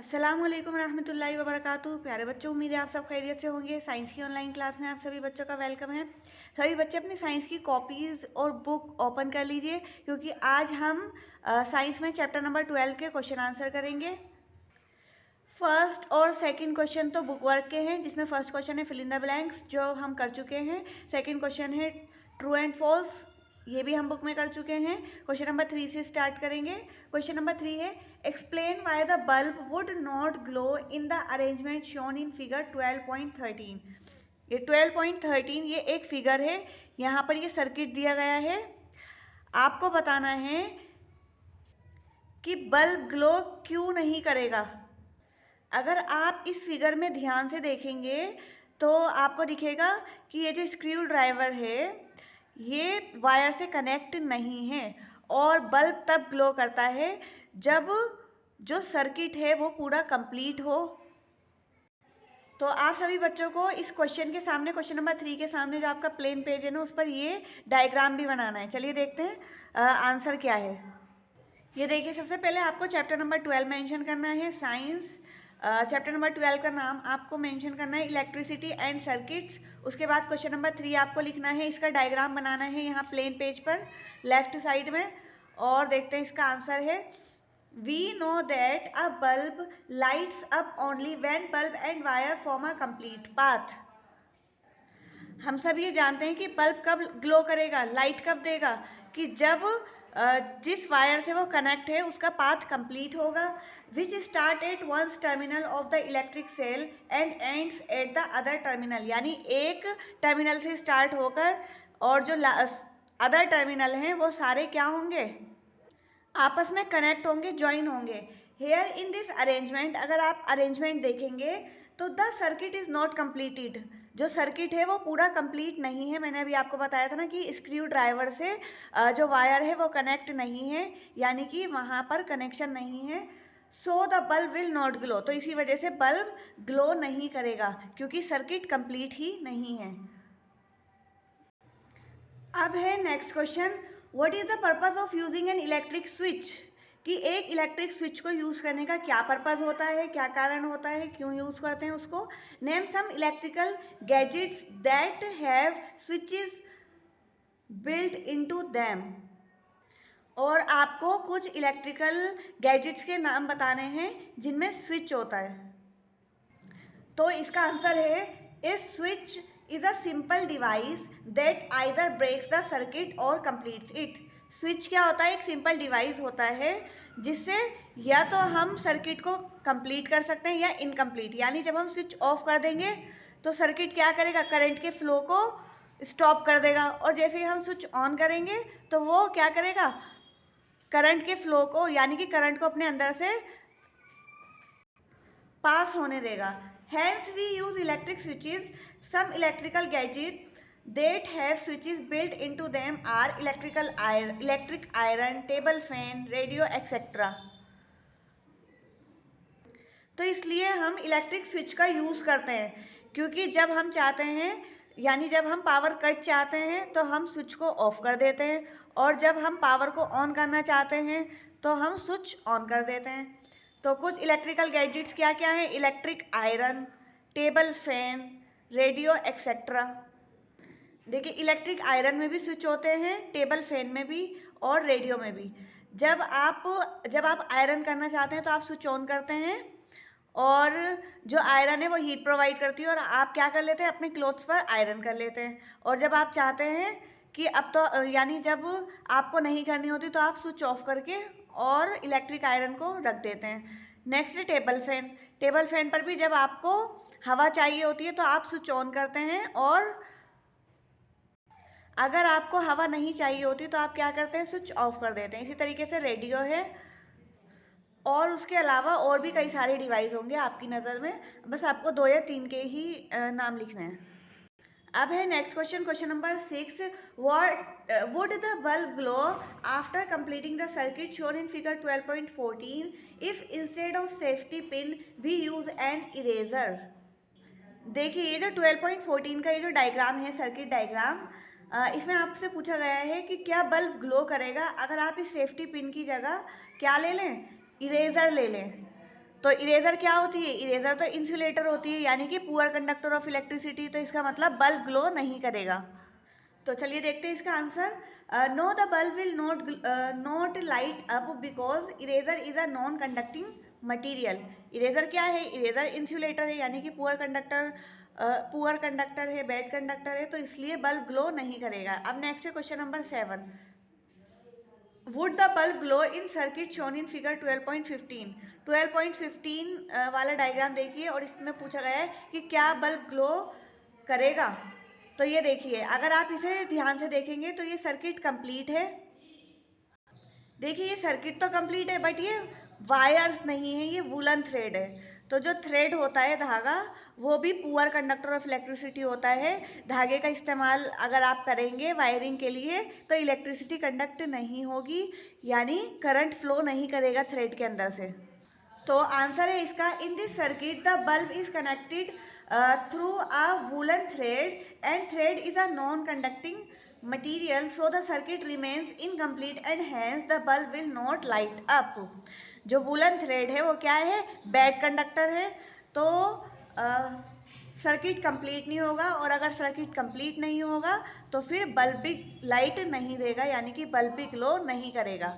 अस्सलामुअलैकुम रहमतुल्लाहि व बरकातुहू। प्यारे बच्चों, उम्मीद है आप सब खैरियत से होंगे। साइंस की ऑनलाइन क्लास में आप सभी बच्चों का वेलकम है। सभी बच्चे अपनी साइंस की कॉपीज़ और बुक ओपन कर लीजिए, क्योंकि आज हम साइंस में चैप्टर नंबर 12 के क्वेश्चन आंसर करेंगे। फर्स्ट और सेकंड क्वेश्चन तो बुक वर्क के हैं, जिसमें फर्स्ट क्वेश्चन है फिल इन द ब्लैंक्स, जो हम कर चुके हैं। सेकंड क्वेश्चन है ट्रू एंड फॉल्स, ये भी हम बुक में कर चुके हैं। क्वेश्चन नंबर 3 से स्टार्ट करेंगे। क्वेश्चन नंबर 3 है explain why the bulb would not glow in the arrangement shown in figure 12.13। ये 12.13 ये एक फिगर है, यहाँ पर ये सर्किट दिया गया है। आपको बताना है कि बल्ब ग्लो क्यों नहीं करेगा। अगर आप इस फिगर में ध्यान से देखेंगे तो आपको दिखेगा कि ये जो स्क्रू ड्राइवर है ये वायर से कनेक्ट नहीं है, और बल्ब तब ग्लो करता है जब जो सर्किट है वो पूरा कंप्लीट हो। तो आप सभी बच्चों को इस क्वेश्चन के सामने, क्वेश्चन नंबर 3 के सामने जो आपका प्लेन पेज है ना, उस पर ये डायग्राम भी बनाना है। चलिए देखते हैं आंसर क्या है। ये देखिए, सबसे पहले आपको चैप्टर नंबर 12 मेंशन करना है, साइंस। चैप्टर नंबर 12 का नाम आपको मेंशन करना है इलेक्ट्रिसिटी एंड सर्किट्स। उसके बाद क्वेश्चन नंबर 3 आपको लिखना है, इसका डायग्राम बनाना है यहाँ प्लेन पेज पर लेफ्ट साइड में। और देखते हैं इसका आंसर है we know that a bulb lights up only when bulb and wire form a complete path. हम सब ये जानते हैं कि बल्ब कब ग्लो करेगा, लाइट कब देगा, कि जब जिस वायर से वो कनेक्ट है उसका पाथ कंप्लीट होगा, which start at one's terminal of the electric cell and ends at the other terminal. यानी एक टर्मिनल से स्टार्ट होकर और जो अदर टर्मिनल हैं वो सारे क्या होंगे, आपस में कनेक्ट होंगे, ज्वाइन होंगे। हेयर इन दिस अरेंजमेंट, अगर आप अरेंजमेंट देखेंगे तो the circuit is not completed. जो सर्किट है वो पूरा कंप्लीट नहीं है। मैंने अभी आपको बताया था ना कि स्क्रू ड्राइवर से जो वायर है वो कनेक्ट नहीं है, यानी कि वहाँ पर कनेक्शन नहीं है। So the bulb will not glow, तो इसी वजह से बल्ब ग्लो नहीं करेगा, क्योंकि सर्किट कंप्लीट ही नहीं है। अब है next question, what is the purpose of using an electric switch. कि एक इलेक्ट्रिक स्विच को यूज़ करने का क्या पर्पज होता है, क्या कारण होता है, क्यों यूज़ करते हैं उसको। Name some electrical gadgets that have switches built into them. और आपको कुछ इलेक्ट्रिकल गैजेट्स के नाम बताने हैं जिनमें स्विच होता है। तो इसका आंसर है a switch is a simple device that either breaks the circuit or completes it. Switch क्या होता है, एक सिंपल डिवाइस होता है जिससे या तो हम सर्किट को कंप्लीट कर सकते हैं या इनकम्प्लीट। यानी जब हम स्विच ऑफ कर देंगे तो सर्किट क्या करेगा, करंट के फ्लो को स्टॉप कर देगा, और जैसे ही हम स्विच ऑन करेंगे तो वो क्या करेगा, करंट के फ्लो को, यानी कि करंट को अपने अंदर से पास होने देगा। Hence we use electric switches. Some electrical gadgets that have switches built into them are electric iron, table fan, radio, etc. तो इसलिए हम इलेक्ट्रिक स्विच का यूज़ करते हैं, क्योंकि जब हम चाहते हैं, यानी जब हम पावर कट चाहते हैं तो हम स्विच को ऑफ कर देते हैं, और जब हम पावर को ऑन करना चाहते हैं तो हम स्विच ऑन कर देते हैं। तो कुछ इलेक्ट्रिकल गैजेट्स क्या क्या हैं, electric iron, table fan, radio etcetera. देखिए, इलेक्ट्रिक आयरन में भी स्विच होते हैं, टेबल फैन में भी और रेडियो में भी। जब आप आयरन करना चाहते हैं तो आप स्विच ऑन करते हैं, और जो आयरन है वो हीट प्रोवाइड करती है, और आप क्या कर लेते हैं, अपने क्लोथ्स पर आयरन कर लेते हैं। और जब आप चाहते हैं कि अब तो, यानी जब आपको नहीं करनी होती तो आप स्विच ऑफ करके और इलेक्ट्रिक आयरन को रख देते हैं। नेक्स्ट है टेबल फैन। टेबल फैन पर भी जब आपको हवा चाहिए होती है तो आप स्विच ऑन करते हैं, और अगर आपको हवा नहीं चाहिए होती तो आप क्या करते हैं, स्विच ऑफ कर देते हैं। इसी तरीके से रेडियो है, और उसके अलावा और भी कई सारे डिवाइस होंगे आपकी नज़र में, बस आपको 2 या 3 के ही नाम लिखने हैं। अब है next question, question number 6, what would the bulb glow after completing the circuit shown in figure 12.14 if instead of safety pin we use an eraser. देखिए, ये जो 12.14 का ये जो डायग्राम है, सर्किट डायग्राम, इसमें आपसे पूछा गया है कि क्या बल्ब ग्लो करेगा अगर आप इस सेफ्टी पिन की जगह क्या ले लें, इरेज़र ले लें। तो इरेजर क्या होती है? इरेजर तो इंसुलेटर होती है, यानी कि पुअर कंडक्टर ऑफ इलेक्ट्रिसिटी, तो इसका मतलब बल्ब ग्लो नहीं करेगा। तो चलिए देखते हैं इसका answer. No, the bulb will not light up because eraser is a non conducting material. Eraser क्या है? इरेजर इंसुलेटर है, यानी कि पुअर कंडक्टर है, बैड कंडक्टर है, तो इसलिए बल्ब ग्लो नहीं करेगा। अब नेक्स्ट है question number 7। Would the bulb glow in circuit shown in figure 12.15। 12.15 वाला डायग्राम देखिए और इसमें पूछा गया है कि क्या बल्ब ग्लो करेगा। तो ये देखिए, अगर आप इसे ध्यान से देखेंगे तो ये सर्किट कंप्लीट है। देखिए ये सर्किट तो कंप्लीट है, बट ये वायर्स नहीं है, ये वूलन थ्रेड है। तो जो थ्रेड होता है, धागा, वो भी पुअर कंडक्टर ऑफ इलेक्ट्रिसिटी होता है। धागे का इस्तेमाल अगर आप करेंगे वायरिंग के लिए तो इलेक्ट्रिसिटी कंडक्ट नहीं होगी, यानी करंट फ्लो नहीं करेगा थ्रेड के अंदर से। तो आंसर है इसका, in this circuit the bulb is connected through a woollen thread and thread is a non conducting material, so the circuit remains incomplete and hence the bulb will not light up. जो woollen thread है वो क्या है? Bad conductor है, तो circuit complete नहीं होगा, और अगर सर्किट कंप्लीट नहीं होगा तो फिर बल्ब भी लाइट नहीं देगा, यानी कि बल्ब भी ग्लो नहीं करेगा।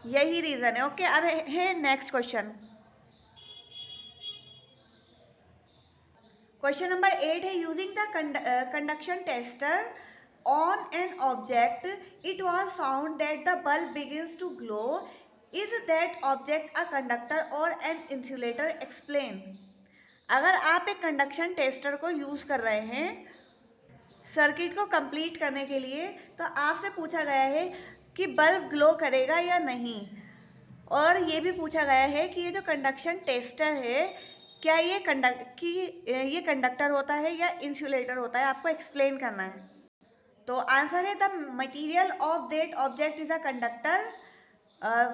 यही रीजन है। ओके, अब है नेक्स्ट क्वेश्चन। क्वेश्चन नंबर 8 है, using the conduction tester on an object it was found that the bulb begins to glow, is that object a conductor or an insulator? Explain. अगर आप एक conduction tester को use कर रहे हैं circuit को complete करने के लिए, तो आपसे पूछा गया है कि बल्ब ग्लो करेगा या नहीं, और ये भी पूछा गया है कि ये जो कंडक्शन टेस्टर है, क्या ये कंडक्टर होता है या इंसुलेटर होता है, आपको एक्सप्लेन करना है। तो आंसर है, the material of that object is a conductor.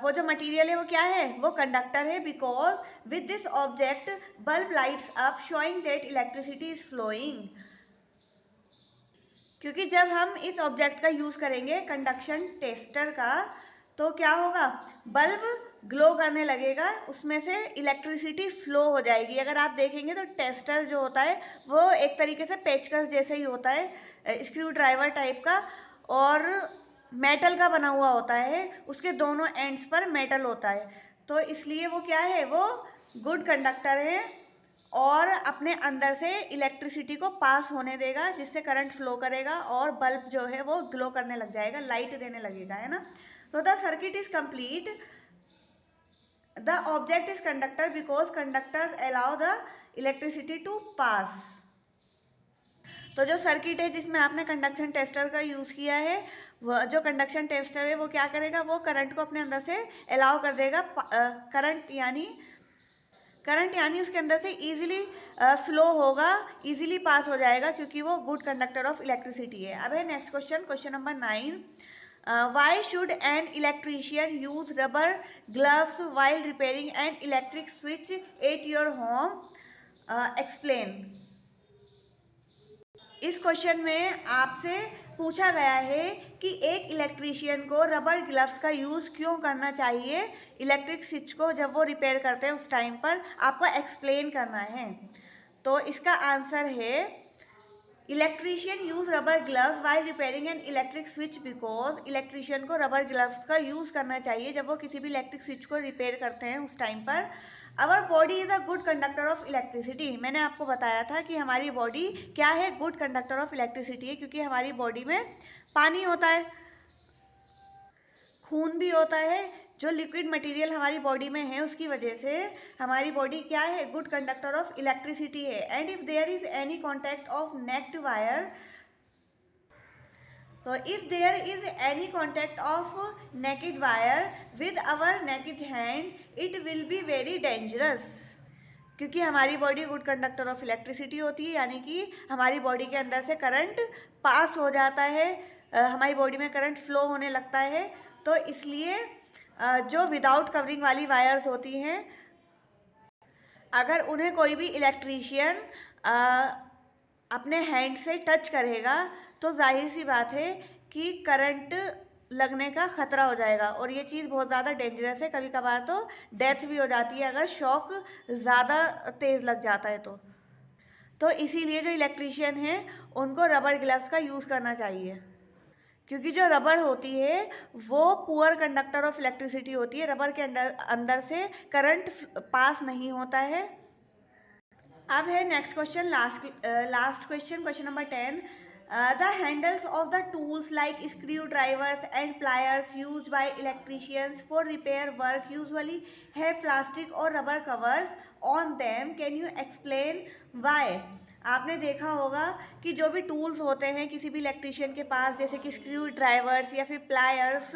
वो जो मटीरियल है वो क्या है? वो कंडक्टर है, because with this object bulb lights up showing that electricity is flowing. क्योंकि जब हम इस ऑब्जेक्ट का यूज़ करेंगे कंडक्शन टेस्टर का, तो क्या होगा? बल्ब ग्लो करने लगेगा, उसमें से इलेक्ट्रिसिटी फ्लो हो जाएगी। अगर आप देखेंगे तो टेस्टर जो होता है वो एक तरीके से पेचकस जैसे ही होता है, स्क्रू ड्राइवर टाइप का, और मेटल का बना हुआ होता है, उसके दोनों एंड्स पर मेटल होता है, तो इसलिए वो क्या है? वो गुड कंडक्टर है और अपने अंदर से इलेक्ट्रिसिटी को पास होने देगा, जिससे करंट फ्लो करेगा और बल्ब जो है वो ग्लो करने लग जाएगा, लाइट देने लगेगा, है ना। तो the circuit is complete, the object is conductor because conductors allow the electricity to pass. तो जो सर्किट है जिसमें आपने कंडक्शन टेस्टर का यूज़ किया है, वह जो कंडक्शन टेस्टर है वो क्या करेगा? वो करंट को अपने अंदर से अलाउ कर देगा, करंट यानी उसके अंदर से इजीली फ्लो होगा, इजीली पास हो जाएगा, क्योंकि वो गुड कंडक्टर ऑफ इलेक्ट्रिसिटी है। अब है next question, question number 9। Why should an electrician use rubber gloves while repairing an electric switch at your home? Explain. इस क्वेश्चन में आपसे पूछा गया है कि एक इलेक्ट्रीशियन को रबर ग्लव्स का यूज़ क्यों करना चाहिए इलेक्ट्रिक स्विच को जब वो रिपेयर करते हैं, उस टाइम पर आपको एक्सप्लेन करना है। तो इसका आंसर है, electrician use rubber gloves while repairing an electric switch because electrician को रबर ग्लव्स का यूज़ करना चाहिए जब वो किसी भी इलेक्ट्रिक स्विच को रिपेयर करते हैं उस टाइम पर। Our body is a good conductor of electricity. मैंने आपको बताया था कि हमारी बॉडी क्या है? गुड कंडक्टर ऑफ इलेक्ट्रिसिटी है, क्योंकि हमारी बॉडी में पानी होता है, खून भी होता है, जो लिक्विड मटेरियल हमारी बॉडी में है उसकी वजह से हमारी बॉडी क्या है? गुड कंडक्टर ऑफ इलेक्ट्रिसिटी है। And if there is any contact of naked wire, so if there is any contact of naked wire with our naked hand, it will be very dangerous। क्योंकि हमारी body good conductor of electricity होती है, यानी कि हमारी body के अंदर से करंट पास हो जाता है, हमारी बॉडी में करंट फ्लो होने लगता है। तो इसलिए जो विदाउट कवरिंग वाली वायर्स होती हैं, अगर उन्हें कोई भी इलेक्ट्रीशियन अपने हैंड से टच करेगा तो जाहिर सी बात है कि करंट लगने का खतरा हो जाएगा और ये चीज़ बहुत ज़्यादा डेंजरस है। कभी कभार तो डेथ भी हो जाती है अगर शॉक ज़्यादा तेज़ लग जाता है तो इसीलिए जो इलेक्ट्रीशियन है उनको रबर ग्लव्स का यूज़ करना चाहिए, क्योंकि जो रबर होती है वो पुअर कंडक्टर ऑफ इलेक्ट्रिसिटी होती है। रबर के अंदर अंदर से करंट पास नहीं होता है। अब है next question, last question, question number 10। The handles of the tools like screw drivers and pliers use by electricians for repair work usually है प्लास्टिक और rubber covers on them, can you explain why? आपने देखा होगा कि जो भी tools होते हैं किसी भी इलेक्ट्रिशियन के पास, जैसे कि स्क्रू ड्राइवर्स या फिर प्लायर्स,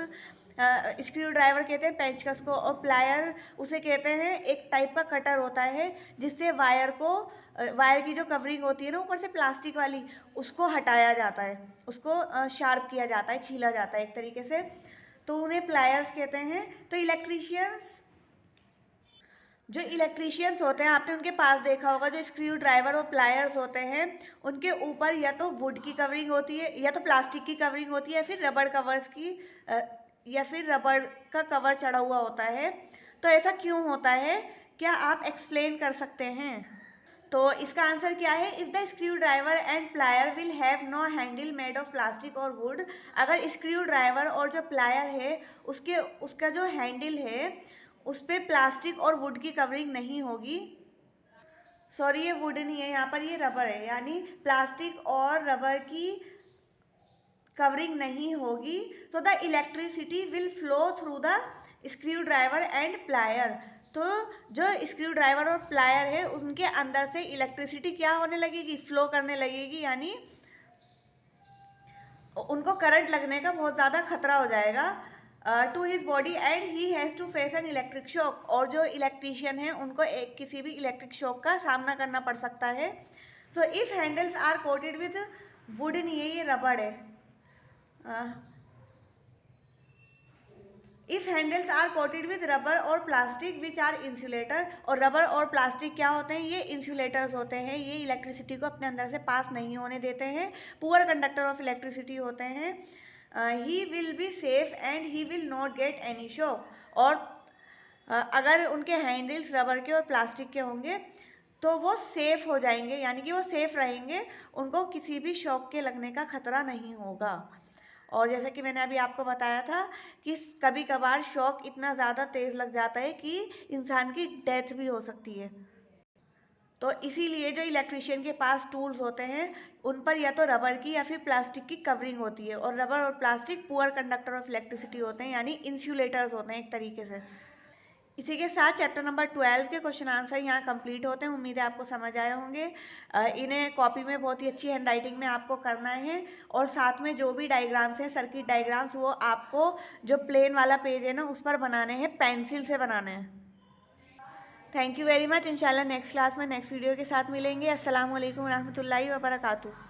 स्क्रू ड्राइवर कहते हैं पेंचकस को, और प्लायर उसे कहते हैं एक टाइप का कटर होता है जिससे वायर की जो कवरिंग होती है ना ऊपर से प्लास्टिक वाली, उसको हटाया जाता है, उसको शार्प किया जाता है, छीला जाता है एक तरीके से, तो उन्हें प्लायर्स कहते हैं। तो जो इलेक्ट्रीशियंस होते हैं आपने उनके पास देखा होगा, जो स्क्रू ड्राइवर और प्लायर्स होते हैं उनके ऊपर या तो वुड की कवरिंग होती है या तो प्लास्टिक की कवरिंग होती है या फिर रबर कवर्स की या फिर रबर का कवर चढ़ा हुआ होता है। तो ऐसा क्यों होता है, क्या आप एक्सप्लेन कर सकते हैं? तो इसका आंसर क्या है? If the screw driver and plier will have no handle made of plastic or wood, अगर स्क्रू ड्राइवर और जो प्लायर है उसका जो हैंडल है उस पर प्लास्टिक और वुड की कवरिंग नहीं होगी, सॉरी ये वुड नहीं है यहाँ पर, ये रबर है, यानी प्लास्टिक और रबर की कवरिंग नहीं होगी, तो the electricity will flow through the screw driver and plier. तो जो स्क्रू ड्राइवर और प्लायर है उनके अंदर से इलेक्ट्रिसिटी क्या होने लगेगी, फ्लो करने लगेगी, यानी उनको करंट लगने का बहुत ज़्यादा खतरा हो जाएगा to his body and he has to face an electric shock. और जो इलेक्ट्रीशियन है उनको किसी भी इलेक्ट्रिक शॉक का सामना करना पड़ सकता है। तो if handles are coated with wood, नहीं है ये रबड़ है, if handles are coated with rubber और प्लास्टिक विच आर इंसुलेटर, और रबर और प्लास्टिक क्या होते हैं, ये इंसुलेटर्स होते हैं, ये इलेक्ट्रिसिटी को अपने अंदर से पास नहीं होने देते हैं, पुअर कंडक्टर ऑफ इलेक्ट्रिसिटी होते हैं। He will be safe and he will not get any shock. और अगर उनके हैंडल्स रबर के और प्लास्टिक के होंगे तो वो सेफ़ हो जाएंगे, यानी कि वो सेफ़ रहेंगे, उनको किसी भी शॉक के लगने का खतरा नहीं होगा। और जैसे कि मैंने अभी आपको बताया था कि कभी कभार शॉक इतना ज़्यादा तेज़ लग जाता है कि इंसान की डेथ भी हो सकती है। तो इसीलिए जो इलेक्ट्रिशियन के पास टूल्स होते हैं उन पर या तो रबर की या फिर प्लास्टिक की कवरिंग होती है, और रबर और plastic poor conductor of electricity होते हैं, यानी इंसुलेटर्स होते हैं एक तरीके से। इसी के साथ चैप्टर नंबर 12 के क्वेश्चन आंसर यहाँ कंप्लीट होते हैं। उम्मीद है आपको समझ आए होंगे। इन्हें कॉपी में बहुत ही अच्छी हैंडराइटिंग में आपको करना है, और साथ में जो भी डायग्राम्स हैं, सर्किट डायग्राम्स, वो आपको जो प्लेन वाला पेज है ना उस पर बनाने हैं, पेंसिल से बनाने हैं। Thank you very much. इंशाल्लाह नेक्स्ट क्लास में नेक्स्ट वीडियो के साथ मिलेंगे। अस्सलाम वालेकुम रहमतुल्लाहि व बरकातुहू।